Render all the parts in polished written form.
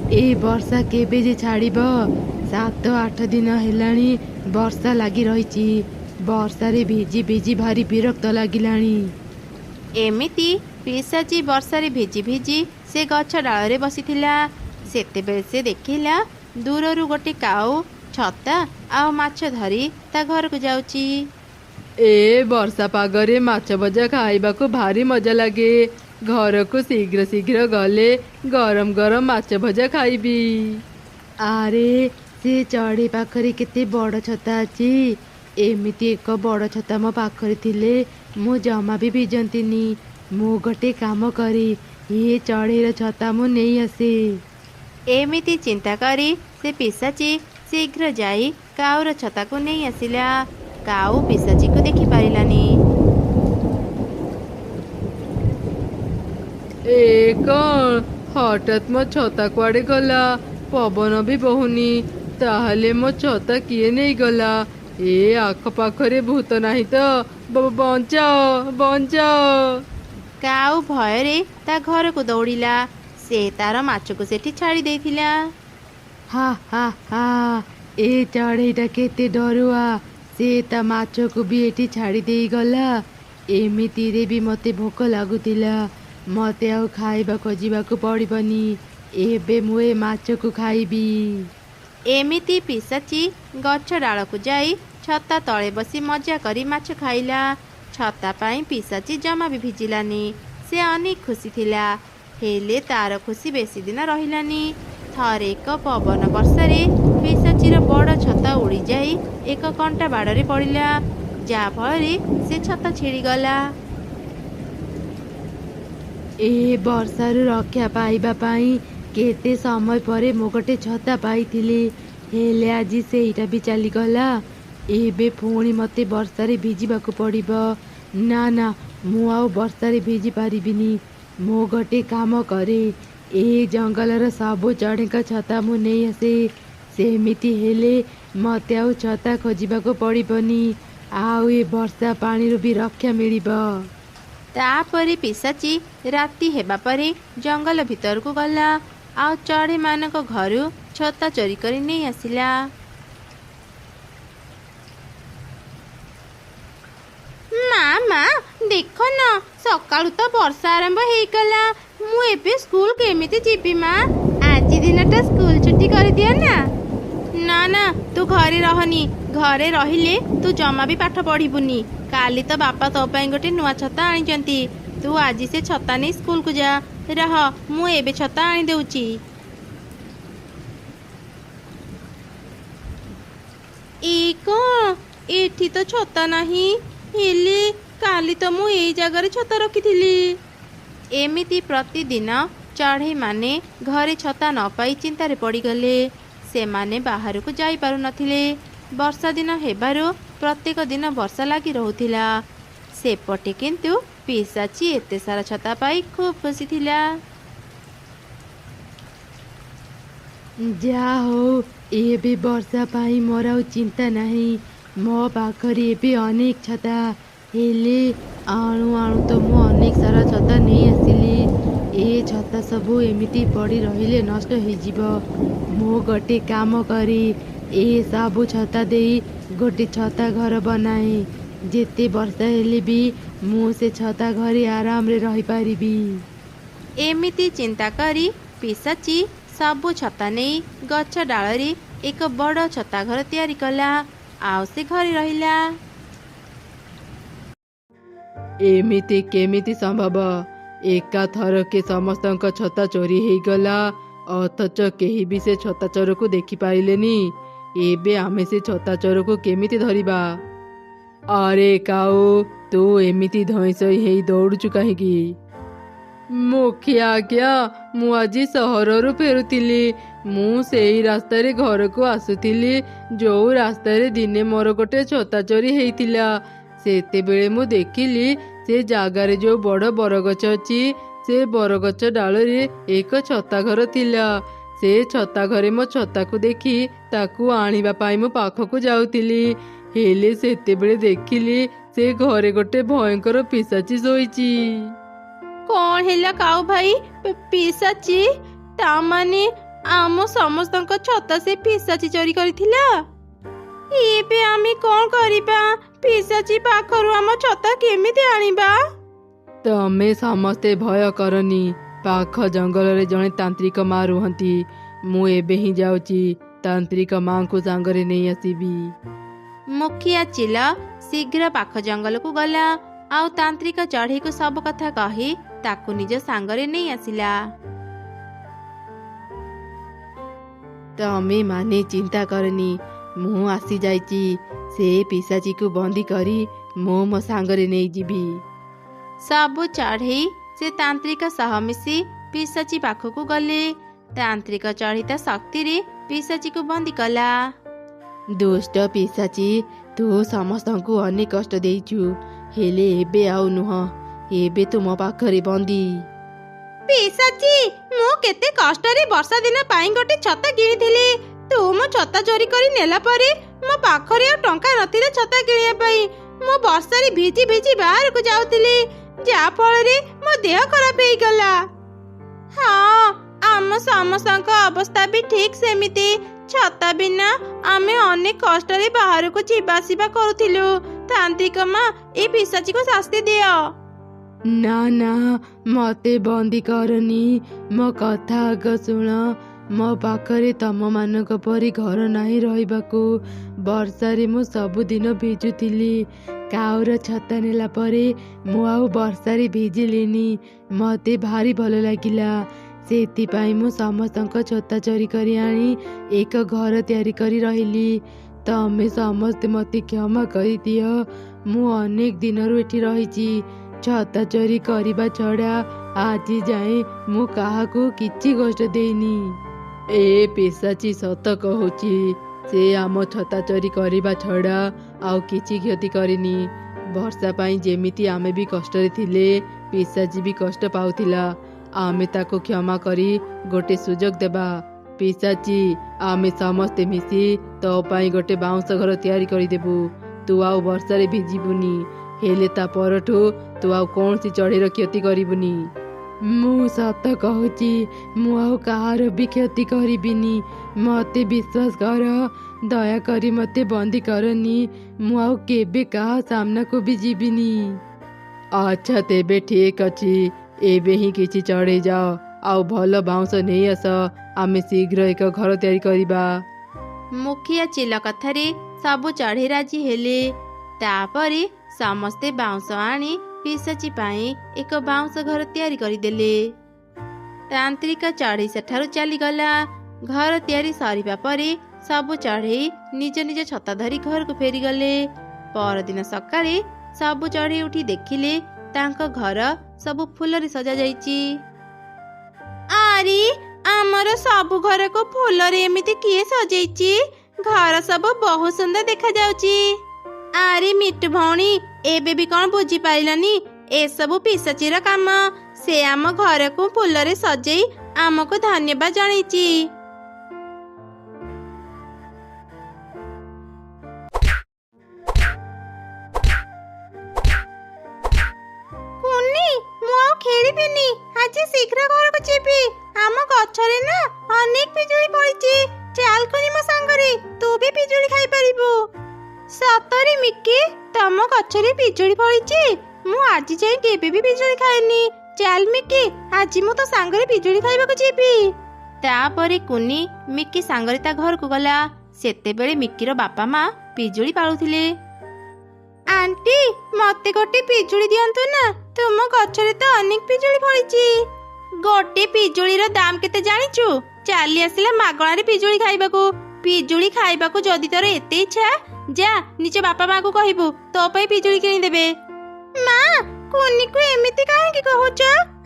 ए वर्षा केबे जे छाड़िब 7-8 दिन हेलाणी वर्षा लगी रही। वर्षारे भिजी भिजी भारी विरक्त लागिलाणी। एमिति पिशाची वर्षारे भिजी भिजी से गछ डाଳରେ बसिथिला। सेतेबेले से देखिला दूररू गोटे काऊ छता आ माछ धरी ता घर को जाउची। ए वर्षा पागरे माछ भजा खाइबाकू भारी मजा लगे। घर को शीघ्र शीघ्र गले गरम गरम माछ भजा खाइबी। आरे से चढ़ी पाखरे केते बड़ छता अछि। एमिति एक बड़ छता मो पाखरे थिले मु जमा भी भिजंतीनी। मु गोटे काम करी ये चढ़ेर छता मु नहीं आसे। एमिति चिंता करी से पिशाची शीघ्र जाई काऊर छता को नहीं आसिला। काऊ पिशाची को देखि पारिलानी। ए कौन हठात मो छता कुआड़े गला? पवन भी बहुनी ताहले मो छता किए नहीं गला? ए आख पाखरे भूत नहीं तो बंचाओ बंचाओ। काऊ भୟରେ ता घर को दौड़िला। से तार माछ को सेठी छाड़ी देथिला। हा हा हा ए चढ़ेईटा केते डरुआ। से ता माछ को भी एठी छाड़ी देई गला। एमिति रे भी मते भोक लागुतिला। मते आउ खाइबा खोजिबाकू पड़िबनी। एबे मु ए माछ को खाइबी। एमिति पिशाची गछ डाल को जाई छता तले बसी मजा करी माछ खाइला। छता पाई पिशाची जमा भी भिजिलानी। से अनेक खुशी थिला हेले तार खुशी बेसी दिन रहिलानी। थरे एक पवन वर्षारे पिशाचीर बड़ छता उड़ी जाई एक कंटा बाड़रे पड़िला। जा फଳରେ से छता छिड़ीगला। ए वर्षारू रक्षा पाइबा पाई केते समय परे मो गोटे छता पाइथिली। हेले आजी सेईटा भी चलीगला। एबे पुणी मते वर्षारे भिजिबाकू पड़िब। ना ना मु आउ वर्षारे भिजी पारिबिनी। मो गोटे काम करे ए जंगलर सबु चढ़ेका छता मु नहीं आसे। सेमिति हेले मते आउ छता खोजिबाकू पड़िबनी। आउ ए वर्षा पानीरू भी रक्षा मिलिब। तापरे पिशाची राति हेबा परे जंगल भितर को गला। आ चढ़े मानक घरू छता चोरी करी नहीं आसिला। मामा देख न सकाळू तो वर्षा आरंभ हेगला। मु एबे स्कूल केमिति जीबी मा? आज दिनटा स्कूल छुट्टी कर दिया ना। ना ना तू घरे रहनी। घरे रहिले तू जमा भी पाठ पढ़िबुनी। काली तो बापा तो पाई गोटे नुआ छता आनिचंती। तू आज से छता नहीं स्कूल को जा। रह मु एबे छता आनी देउची। एक एठी तो छता नहीं हेले काली तो मु एई जगह छता रखिथिली। एमिति प्रतिदिन चढ़ई माने घरे छता न पाई चिंतारे पड़ीगले। से माने बाहर को जाई पारु नथिले। वर्षा दिन हेबारु प्रत्येक दिन वर्षा लगी रहुथिला। सेपटे किंतु पिशाची एते सारा छता पाई खूब खुशी थिला। जा हो एबे वर्षा पाई मोर आउ चिंता नहीं। मो पाखरे एबे अनेक छता। हेले आणु आणु तो मु अनेक सारा छता नहीं आसिली। ए छता सबू एमिति पड़ी रहिले नष्ट होइजिब। मो गोटे काम करी ए सबू छता देई गोटे छता घर बनाए। जेते वर्षा हेले भी मु से छता घरे आराम रे रही पारिबी। एमिति चिंता करी पिशाची सबू छता नहीं गछ डालरी एक बड़ छता घर तैयारी कला। आउ से घरे रहिला। एमिति केमिति संभव? एका थर के समस्त छता चोरी हो गला अथच केही भी से छता चोर को देखि पाइलेनी। एबे आमे से छता चोर को केमिति धरिबा? अरे काऊ तू एमिति धईसई हेई दौड़ुचु काहेकि? मुखिया क्या मु आज सहररू फेरुथिली। मु सेई रास्ता रे घर को आसुथिली जो रास्ता रे दिने मोर गोटे छता चोरी हेइतिला। सेतेबेले मु देखिली से जागारे जो बड़ बरगछ अछि से बरगछ डालरे एक छता घर थिला। से छता घरे मो छता को देखी ताकू आनिबा पाई मो पाखकू जाउथिली। हेले सेतेबेले देखिली से घरे गोटे भयंकर पिशाची शोइची। कौन हेला काऊ भाई पिशाची? ता माने ଆମ ସମସ୍ତଙ୍କ ଛତା ସେ ପିଶାଚି ଚୋରି କରିଥିଲା। ଏବେ ଆମେ କ'ଣ କରିବା? ପିଶାଚି ପାଖରୁ ଆମ ଛତା କେମିତି ଆଣିବା? ତମେ ସମସ୍ତେ ଭୟ କରନି। ପାଖ ଜଙ୍ଗଲରେ ଜଣେ ତାନ୍ତ୍ରିକ ମା ରୁହନ୍ତି। ମୁଁ ଏବେ ହିଁ ଯାଉଛି, ତାନ୍ତ୍ରିକ ମାଙ୍କୁ ସାଙ୍ଗରେ ନେଇ ଆସିବି। ମୁଖିଆ ଚିଲ ଶୀଘ୍ର ପାଖ ଜଙ୍ଗଲକୁ ଗଲା ଆଉ ତାନ୍ତ୍ରିକ ଚଢ଼େଇକୁ ସବୁ କଥା କହି ତାକୁ ନିଜ ସାଙ୍ଗରେ ନେଇ ଆସିଲା। ତମେ ମାନେ ଚିନ୍ତା କରନି, ମୁଁ ଆସିଯାଇଛି। ସେ ପିଶାଚିକୁ ବନ୍ଦୀ କରି ମୁଁ ମୋ ସାଙ୍ଗରେ ନେଇଯିବି। ସବୁ ଚଢ଼େଇ ସେ ତାନ୍ତ୍ରିକ ସହ ମିଶି ପିଶାଚି ପାଖକୁ ଗଲେ। ତାନ୍ତ୍ରିକ ଚଢ଼େଇ ତା ଶକ୍ତିରେ ପିଶାଚିକୁ ବନ୍ଦୀ କଲା। ଦୁଷ୍ଟ ପିଶାଚି, ତୁ ସମସ୍ତଙ୍କୁ ଅନେକ କଷ୍ଟ ଦେଇଛୁ, ହେଲେ ଏବେ ଆଉ ନୁହଁ। ଏବେ ତୁ ମୋ ପାଖରେ ବନ୍ଦୀ। ପିଶାଚି, ମୁଁ କେତେ କଷ୍ଟରେ ବର୍ଷା ଦିନ ପାଇଁ ଗୋଟେ ଛତା କିଣିଥିଲି। ତୁ ମୋ ଛତା ଚୋରି କରି ନେଲା ପରେ ମୋ ପାଖରେ ଆଉ ଟଙ୍କା ନଥିଲା ଛତା କିଣିବା ପାଇଁ। ମୁଁ ବର୍ଷାରେ ଭିଜି ଭିଜି ବାହାରକୁ ଯାଉଥିଲି, ଯାହା ଫଳରେ ମୋ ଦେହ ଖରାପ ହେଇଗଲା। ହଁ, ଆମ ସମସ୍ତଙ୍କ ଅବସ୍ଥା ବି ଠିକ୍ ସେମିତି। ଛତା ବିନା ଆମେ ଅନେକ କଷ୍ଟରେ ବାହାରକୁ ଯିବା ଆସିବା କରୁଥିଲୁ। ତାନ୍ତ୍ରିକ ମା, ଏ ପିଶାଚିକୁ ଶାସ୍ତି ଦିଅ। ନା ନା, ମତେ ବନ୍ଦୀ କରନି। ମୋ କଥା ଆଗ ଶୁଣ। ମୋ ପାଖରେ ତମମାନଙ୍କ ପରି ଘର ନାହିଁ ରହିବାକୁ। ବର୍ଷାରେ ମୁଁ ସବୁଦିନ ଭିଜୁଥିଲି। କାଉର ଛତା ନେଲା ପରେ ମୁଁ ଆଉ ବର୍ଷାରେ ଭିଜିଲିନି। ମତେ ଭାରି ଭଲ ଲାଗିଲା। ସେଥିପାଇଁ ମୁଁ ସମସ୍ତଙ୍କ ଛତା ଚୋରି କରି ଆଣି ଏକ ଘର ତିଆରି କରି ରହିଲି। ତମେ ସମସ୍ତେ ମତେ କ୍ଷମା କରିଦିଅ। ମୁଁ ଅନେକ ଦିନରୁ ଏଠି ରହିଛି। ଛତା ଚୋରି କରିବା ଛଡ଼ା ଆଜି ଯାଏଁ ମୁଁ କାହାକୁ କିଛି କଷ୍ଟ ଦେଇନି। ଏ ପିଶାଚି ସତ କହୁଛି। ସେ ଆମ ଛତା ଚୋରି କରିବା ଛଡ଼ା ଆଉ କିଛି କ୍ଷତି କରିନି। ବର୍ଷା ପାଇଁ ଯେମିତି ଆମେ ବି କଷ୍ଟରେ ଥିଲେ, ପିଶାଚି ବି କଷ୍ଟ ପାଉଥିଲା। ଆମେ ତାକୁ କ୍ଷମା କରି ଗୋଟେ ସୁଯୋଗ ଦେବା। ପିଶାଚି, ଆମେ ସମସ୍ତେ ମିଶି ତୋ ପାଇଁ ଗୋଟେ ବାଉଁଶ ଘର ତିଆରି କରିଦେବୁ। ତୁ ଆଉ ବର୍ଷାରେ ଭିଜିବୁନି। ହେଲେ ତା ପରଠୁ ତୁ ଆଉ କୌଣସି ଚଢ଼େଇର କ୍ଷତି କରିବୁନି। ମୁଁ ସତ କହୁଛି, ମୁଁ ଆଉ କାହାର ବି କ୍ଷତି କରିବିନି। ମତେ ବିଶ୍ୱାସ କର। ଦୟାକରି ମତେ ବନ୍ଦୀ କରନି। ମୁଁ ଆଉ କେବେ କାହା ସାମ୍ନାକୁ ବି ଯିବିନି। ଆଚ୍ଛା, ତେବେ ଠିକ୍ ଅଛି। ଏବେ ହିଁ କିଛି ଚଢ଼େଇ ଯାଅ ଆଉ ଭଲ ବାଉଁଶ ନେଇ ଆସ। ଆମେ ଶୀଘ୍ର ଏକ ଘର ତିଆରି କରିବା। ମୁଖିଆ ଚିଲ କଥାରେ ସବୁ ଚଢ଼େଇ ରାଜି ହେଲେ। ତାପରେ ସମସ୍ତେ ବାଉଁଶ ଆଣି ପିଶାଚି ପାଇଁ ଏକ ବାଉଁଶ ଘର ତିଆରି କରିଦେଲେ। ତାନ୍ତ୍ରିକ ଚଢ଼େଇ ସେଠାରୁ ଚାଲିଗଲା। ଘର ତିଆରି ସରିବା ପରେ ସବୁ ଚଢ଼େଇ ନିଜ ନିଜ ଛତା ଧରି ଘରକୁ ଫେରିଗଲେ। ପରଦିନ ସକାଳେ ସବୁ ଚଢ଼େଇ ଉଠି ଦେଖିଲେ ତାଙ୍କ ଘର ସବୁ ଫୁଲରେ ସଜାଯାଇଛି। ଆରେ, ଆମର ସବୁ ଘରକୁ ଫୁଲରେ ଏମିତି କିଏ ସଜେଇଛି? ଘର ସବୁ ବହୁତ ସୁନ୍ଦର ଦେଖାଯାଉଛି। ଆରେ ମିଟୁ ଭଉଣୀ, ଏବେ ବି କ'ଣ ବୁଝିପାରିଲନି? ଏସବୁ ପିଶାଚିର କାମ। ସେ ଆମ ଘରକୁ ଫୁଲରେ ସଜେଇ ଆମକୁ ଧନ୍ୟବାଦ ଜଣେଇଛି। କୁନି, ମୁଁ ଆଉ ଖେଳିବିନି। ଆଜି ଶୀଘ୍ର ଘରକୁ ଯିବି। ଆମ ଗଛରେ ନା ଅନେକ ପିଜୁଳି ଫଳିଛି। ଚାଲ କୁନି ମୋ ସାଙ୍ଗରେ, ତୁ ବି ପିଜୁଳି ଖାଇପାରିବୁ। ସତରେ ମିକି, ତମ ଗଛରେ ପିଜୁଳି ଫଳିଛି? ମୁଁ ଆଜି ଯାଏଁ କେବେ ବି ପିଜୁଳି ଖାଇନି। ଚାଲ ମିକି, ଆଜି ମୁଁ ତୋ ସାଙ୍ଗରେ ପିଜୁଳି ଖାଇବାକୁ ଯିବି। ତାପରେ କୁନି ମିକି ସାଙ୍ଗରେ ତା ଘରକୁ ଗଲା। ସେତେବେଳେ ମିକିର ବାପା ମା ପିଜୁଳି ପାଳୁଥିଲେ। ଆଣ୍ଟି, ମତେ ଗୋଟେ ପିଜୁଳି ଦିଅନ୍ତୁ ନା। ତୁମ ଗଛରେ ତ ଅନେକ ପିଜୁଳି ଫଳିଛି। ଗୋଟେ ପିଜୁଳିର ଦାମ କେତେ ଜାଣିଛୁ? ଚାଲି ଆସିଲା ମାଗଣାରେ ପିଜୁଳି ଖାଇବାକୁ। ପିଜୁଳି ଖାଇବାକୁ ଯଦି ତୋର ଏତେ ଇଚ୍ଛା, ଯା ନିଜ ବାପା ମାକୁ କହିବୁ ତୋ ପାଇଁ ପିଜୁଳି କିଣିଦେବେ। ମା, କୁନିକୁ ଏମିତି କାହିଁକି କହୁଛ?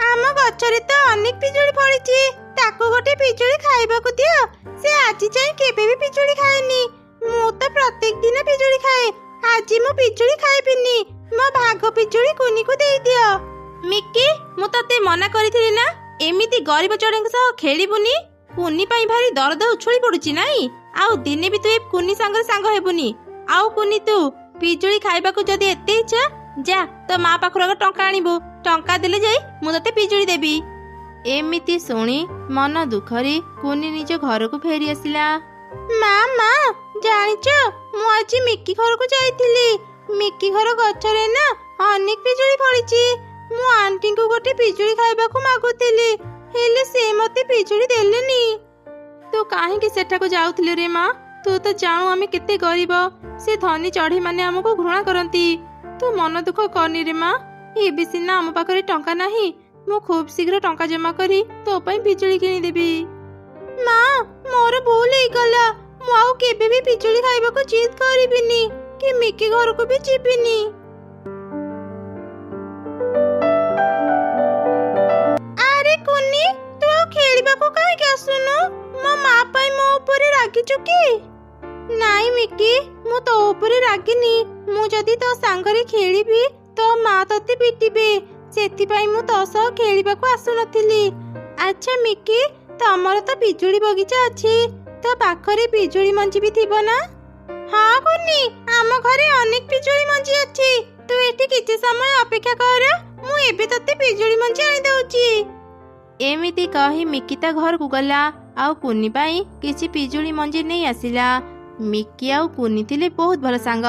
ଆମ ଗଛରେ ତ ଅନେକ ପିଜୁଳି ଫଳିଛି। ତାକୁ ଗୋଟେ ପିଜୁଳି ଖାଇବାକୁ ଦିଅ। ସେ ଆଜି ଯାଏଁ କେବେ ବି ପିଜୁଳି ଖାଏନି। ମୁଁ ତ ପ୍ରତ୍ୟେକ ଦିନ ପିଜୁଳି ଖାଏ। ଆଜି ମୁଁ ପିଜୁଳି ଖାଇବିନି। ମୋ ଭାଗ ପିଜୁଳି କୁନିକୁ ଦେଇଦିଅ। ମିକି, ମୁଁ ତତେ ମନା କରିଥିଲି ନା, ଏମିତି ଗରିବ ଚଢ଼େଇଙ୍କ ସହ ଖେଳିବୁନି। କୁନି ପାଇଁ ଭାରି ଦରଦ ଉଛୁଳି ପଡୁଛି ନାଇଁ? ଆଉ ଦିନେ ବି ତୁ ଏ କୁନି ସାଙ୍ଗରେ ସାଙ୍ଗ ହେବୁନି। ଆଉ କୁନି, ତୁ ପିଜୁଳି ଖାଇବାକୁ ଯଦି ଏତେ ଇଚ୍ଛା, ଯା ତୋ ମା ପାଖରୁ ଆଗ ଟଙ୍କା ଆଣିବୁ। ଟଙ୍କା ଦେଲେ ଯାଇ ମୁଁ ତତେ ପିଜୁଳି ଦେବି। ଏମିତି ଶୁଣି ମନ ଦୁଃଖରେ କୁନି ନିଜ ଘରକୁ ଫେରି ଆସିଲା। ମା ମା ଜାଣିଛ ମୁଁ ଆଜି ମିକି ଘରକୁ ଯାଇଥିଲି। ମିକି ଘର ଗଛରେ ନା ଅନେକ ପିଜୁଳି ଫଳିଛି। ମୁଁ ଆଣ୍ଟିଙ୍କୁ ଗୋଟେ ପିଜୁଳି ଖାଇବାକୁ ମାଗୁଥିଲି, ହେଲେ ସେ ମତେ ପିଜୁଳି ଦେଲେନି। ତୁ କାହିଁକି ସେଠାକୁ ଯାଉଥିଲୁ ରେ ମା? ତୁ ତ ଜାଣୁ ଆମେ କେତେ ଗରିବ। ସେ ଧନୀ ଚଢ଼େଇ ମାନେ ଆମକୁ ଘୃଣା କରନ୍ତି। ତୁ ମନ ଦୁଃଖ କରନି ରେ ମା। ଏବେ ସିନା ଆମ ପାଖରେ ଟଙ୍କା ନାହିଁ, ମୁଁ ଖୁବ୍ ଶୀଘ୍ର ଟଙ୍କା ଜମା କରି ତୋ ପାଇଁ ପିଜୁଳି କିଣିଦେବି। ମା ମୋର ଭୁଲ ହେଇଗଲା। ମୁଁ ଆଉ କେବେ ବି ପିଜୁଳି ଖାଇବାକୁ ଜିଦ୍ କରିବିନି କି ମିକି ଘରକୁ ବି ଯିବିନି। ଆରେ କୁନି, ତୁ ଆଉ ଖେଳିବାକୁ କାହିଁକି ଆସୁନୁ? ମୋ ମା ପାଇଁ ମୋ ଉପରେ ରାଗିଛୁ କି? ନାଇଁ ମିକି, ମୁଁ ତୋ ଉପରେ ରାଗିନି। ମୁଁ ଯଦି ତୋ ସାଙ୍ଗରେ ଖେଳିବି ତୋ ମା ତତେ ପିଟିବେ। ସେଥିପାଇଁ ମୁଁ ତୋ ସହ ଖେଳିବାକୁ ଆସୁନଥିଲି। ଆଚ୍ଛା ମିକି, ତମର ତ ପିଜୁଳି ବଗିଚା ଅଛି, ତୋ ପାଖରେ ପିଜୁଳି ମଞ୍ଜି ବି ଥିବ ନା? ହଁ କୁନି, ଆମ ଘରେ ଅନେକ ପିଜୁଳି ମଞ୍ଜି ଅଛି। ତୁ ଏଠି କିଛି ସମୟ ଅପେକ୍ଷା କର, ମୁଁ ଏବେ ତତେ ପିଜୁଳି ମଞ୍ଜି ଆଣି ଦଉଛି। ଏମିତି କହି ମିକି ତା ଘରକୁ ଗଲା ଆଉ କୁନି ପାଇଁ କିଛି ପିଜୁଳି ମଞ୍ଜି ନେଇ ଆସିଲା। ମିକି ଆଉ କୁନି ଥିଲେ ବହୁତ ଭଲ ସାଙ୍ଗ।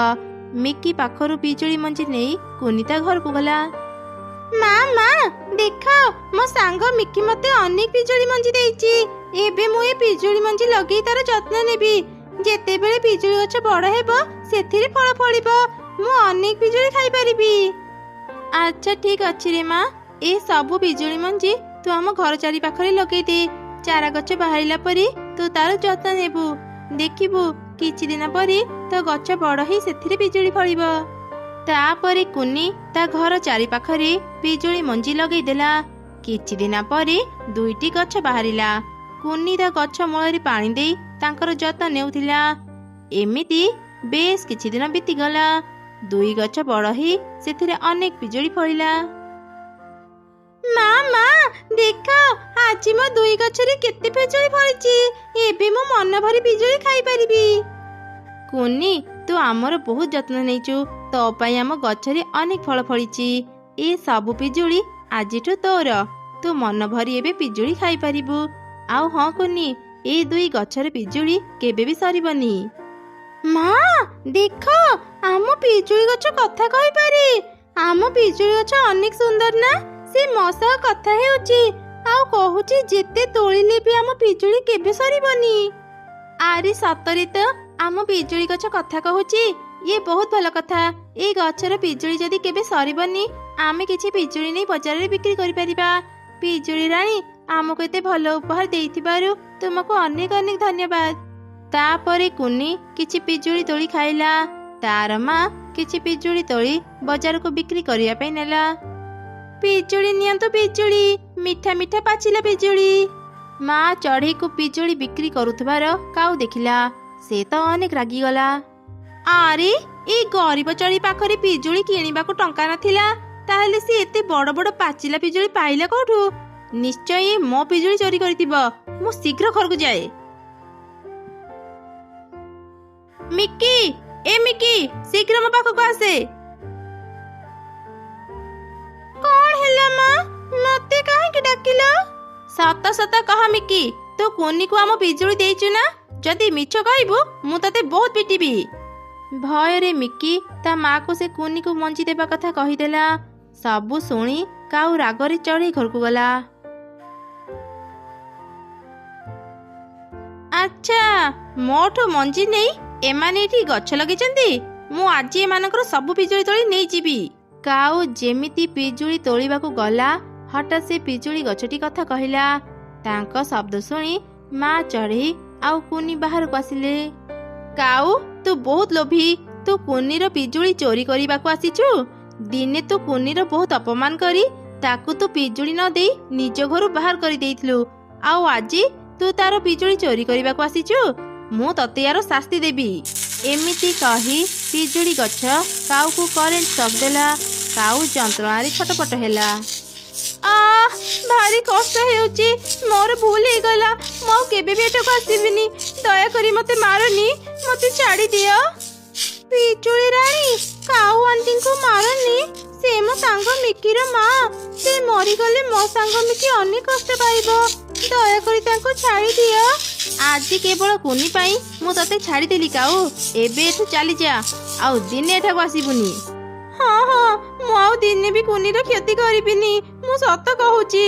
ମିକି ପାଖରୁ ପିଜୁଳି ମଞ୍ଜି ନେଇ କୁନି ତା ଘରକୁ ଗଲା। ମା ମା ଦେଖ, ମୋ ସାଙ୍ଗ ମିକି ମତେ ଅନେକ ପିଜୁଳି ମଞ୍ଜି ଦେଇଛି। ଏବେ ମୁଁ ଏ ପିଜୁଳି ମଞ୍ଜି ଲଗେଇ ତାର ଯତ୍ନ ନେବି। ଯେତେବେଳେ ପିଜୁଳି ଗଛ ବଡ଼ ହେବ ସେଥିରେ ଫଳ ଫଳିବ, ମୁଁ ଅନେକ ପିଜୁଳି ଖାଇପାରିବି। ଆଚ୍ଛା ଠିକ ଅଛି ରେ ମା, ଏ ସବୁ ପିଜୁଳି ମଞ୍ଜି ତୁ ଆମ ଘର ଚାରି ପାଖରେ ଲଗେଇ ଦେ। ଚାରା ଗଛ ବାହାରିଲା ପରେ ତୁ ତାର ଯତ୍ନ ନେବୁ। ଦେଖିବୁ କିଛି ଦିନ ପରେ ତୋ ଗଛ ବଡ଼ ହେଇ ସେଥିରେ ପିଜୁଳି ଫଳିବ। ତାପରେ କୁନି ତା ଘର ଚାରି ପାଖରେ ପିଜୁଳି ମଞ୍ଜି ଲଗେଇଦେଲା। କିଛି ଦିନ ପରେ 2ଟି ଗଛ ବାହାରିଲା। କୁନି ତା ଗଛ ମୂଳରେ ପାଣି ଦେଇ ତାଙ୍କର ଯତ୍ନ ନେଉଥିଲା। ଏମିତି ବେଶ କିଛି ଦିନ ବିତିଗଲା। 2 ଗଛ ବଡ଼ ହେଇ ସେଥିରେ ଅନେକ ପିଜୁଳି ଫଳିଲା। ମା ମା ଦେଖ, ଆଜି ମୋ 2 ଗଛରେ କେତେ ପିଜୁଳି ଫଳିଛି। ଏବେ ମୁଁ ମନ ଭରି ପିଜୁଳି ଖାଇପାରିବି। କୁନି, ତୁ ଆମର ବହୁତ ଯତ୍ନ ନେଇଛୁ। ତୋ ପାଇଁ ଆମ ଗଛରେ ଅନେକ ଫଳ ଫଳିଛି। ଏ ସବୁ ପିଜୁଳି ଆଜିଠୁ ତୋର। ତୁ ମନ ଭରି ଏବେ ପିଜୁଳି ଖାଇପାରିବୁ। ଆଉ ହଁ କୁନି, ଏ 2 ଗଛର ପିଜୁଳି କେବେ ବି ସରିବନି। ମା ଦେଖ, ଆମ ପିଜୁଳି ଗଛ କଥା କହିପାରେ। ଆମ ପିଜୁଳି ଗଛ ଅନେକ ସୁନ୍ଦର ନା? ସେ ମୋ ସହ କଥା ହେଉଛି ଆଉ କହୁଛି ଯେତେ ତୋଳିଲେ ବି ଆମ ପିଜୁଳି କେବେ ସରିବନି। ଆରେ ସତରେ ତ ଆମ ପିଜୁଳି ଗଛ କଥା କହୁଛି। ଇଏ ବହୁତ ଭଲ କଥା। ଏଇ ଗଛର ପିଜୁଳି ଯଦି କେବେ ସରିବନି, ଆମେ କିଛି ପିଜୁଳି ନେଇ ବଜାରରେ ବିକ୍ରି କରିପାରିବା। ପିଜୁଳି ରାଣୀ, ଆମକୁ ଏତେ ଭଲ ଉପହାର ଦେଇଥିବାରୁ ତୁମକୁ ଅନେକ ଅନେକ ଧନ୍ୟବାଦ। ତାପରେ କୁନି କିଛି ପିଜୁଳି ତୋଳି ଖାଇଲା। ତାର ମା କିଛି ପିଜୁଳି ତୋଳି ବଜାରକୁ ବିକ୍ରି କରିବା ପାଇଁ ନେଲା। ପିଜୁଳି ନିଅନ୍ତୁ ପିଜୁଳି, ମିଠା ମିଠା ପାଚିଲା ପିଜୁଳି। ମା ଚଢ଼େଇକୁ ପିଜୁଳି ବିକ୍ରି କରୁଥିବାର କାଉ ଦେଖିଲା। ସେ ତ ଅନେକ ରାଗିଗଲା। ଆରେ ଏଇ ଗରିବ ଚଢ଼େଇ ପାଖରେ ପିଜୁଳି କିଣିବାକୁ ଟଙ୍କା ନଥିଲା, ତାହେଲେ ସେ ଏତେ ବଡ଼ ବଡ଼ ପାଚିଲା ପିଜୁଳି ପାଇଲା କୋଉଠୁ? ନିଶ୍ଚୟ ମୋ ପିଜୁଳି ଚୋରି କରିଥିବ। ମୁଁ ଶୀଘ୍ର ଘରକୁ ଯାଏ। ମିକି, ଏ ମିକି, ଶୀଘ୍ର ମୋ ପାଖକୁ ଆସେ। କଣ ହେଲା ମା? ମତେ କାହିଁକି ଡାକିଲ? ସତ ସତ କହ ମିକି, ତୁ କୁନିକୁ ଆମ ପିଜୁଳି ଦେଇଛୁ ନା? ଯଦି ମିଛ କହିବୁ ମୁଁ ତତେ ବହୁତ ପିଟିବି। ଭୟରେ ମିକି ତା ମାକୁ ସେ କୁନିକୁ ମଞ୍ଜି ଦେବା କଥା କହିଦେଲା। ସବୁ ଶୁଣି କାଉ ରାଗରେ ଚଢ଼େଇ ଘରକୁ ଗଲା। ଆଚ୍ଛା, ମୋଠୁ ମଞ୍ଜି ନେଇ ଏମାନେ ଏଠି ଗଛ ଲଗେଇଛନ୍ତି। ମୁଁ ଆଜି ଏମାନଙ୍କର ସବୁ ପିଜୁଳି ତୋଳି ନେଇଯିବି। କାଉ ଯେମିତି ପିଜୁଳି ତୋଳିବାକୁ ଗଲା, ହଠାତ୍ ସେ ପିଜୁଳି ଗଛଟି କଥା କହିଲା। ତାଙ୍କ ଶବ୍ଦ ଶୁଣି ମା ଚଢ଼େଇ ଆଉ କୁନି ବାହାରକୁ ଆସିଲେ। କାଉ, ତୁ ବହୁତ ଲୋଭୀ। ତୁ କୁନିର ପିଜୁଳି ଚୋରି କରିବାକୁ ଆସିଛୁ। ଦିନେ ତୁ କୁନିର ବହୁତ ଅପମାନ କରି ତାକୁ ତୁ ପିଜୁଳି ନ ଦେଇ ନିଜ ଘରୁ ବାହାର କରିଦେଇଥିଲୁ। ଆଉ ଆଜି ତୁ ତାର ପିଜୁଳି ଚୋରି କରିବାକୁ ଆସିଛୁ। ମୁଁ ତତେ ୟାର ଶାସ୍ତି ଦେବି। ଏମିତି କହି ପିଜୁଳି ଗଛ କାଉକୁ କରେଣ୍ଟ ସକ୍ ଦେଲା। କାଉ ଯନ୍ତ୍ରଣାରେ ଛଟପଟ ହେଲା। ଭାରି କଷ୍ଟ ହେଉଛି। ମୋର ଭୁଲ ହେଇଗଲା। ମୁଁ ଆଉ କେବେ ବି ଏଠାକୁ ଆସିବିନି। ଦୟାକରି ମତେ ମାରନି, ମତେ ଛାଡ଼ି ଦିଅ। ପିଜୁଳି ରାଣୀ, କାଉ ଆଣ୍ଟିଙ୍କୁ ମାରନି। ସେ ମୋ ମୋ ସାଙ୍ଗ ମିକିର ମା। ସେ ମରିଗଲେ ମୋ ସାଙ୍ଗ ମିକି ଅନେକ କଷ୍ଟ ପାଇବ। ଦୟାକରି ତାଙ୍କୁ ଛାଡ଼ି ଦିଅ। ଆଜି କେବଳ କୁନି ପାଇଁ ମୁଁ ତତେ ଛାଡ଼ିଦେଲି କାଉ। ଏବେ ଏଠୁ ଚାଲିଯା, ଆଉ ଦିନେ ଏଠାକୁ ଆସିବୁନି। ହଁ ହଁ, ମୁଁ ଆଉ ଦିନେ ବି କୁନିର କ୍ଷତି କରିବିନି, ମୁଁ ସତ କହୁଛି।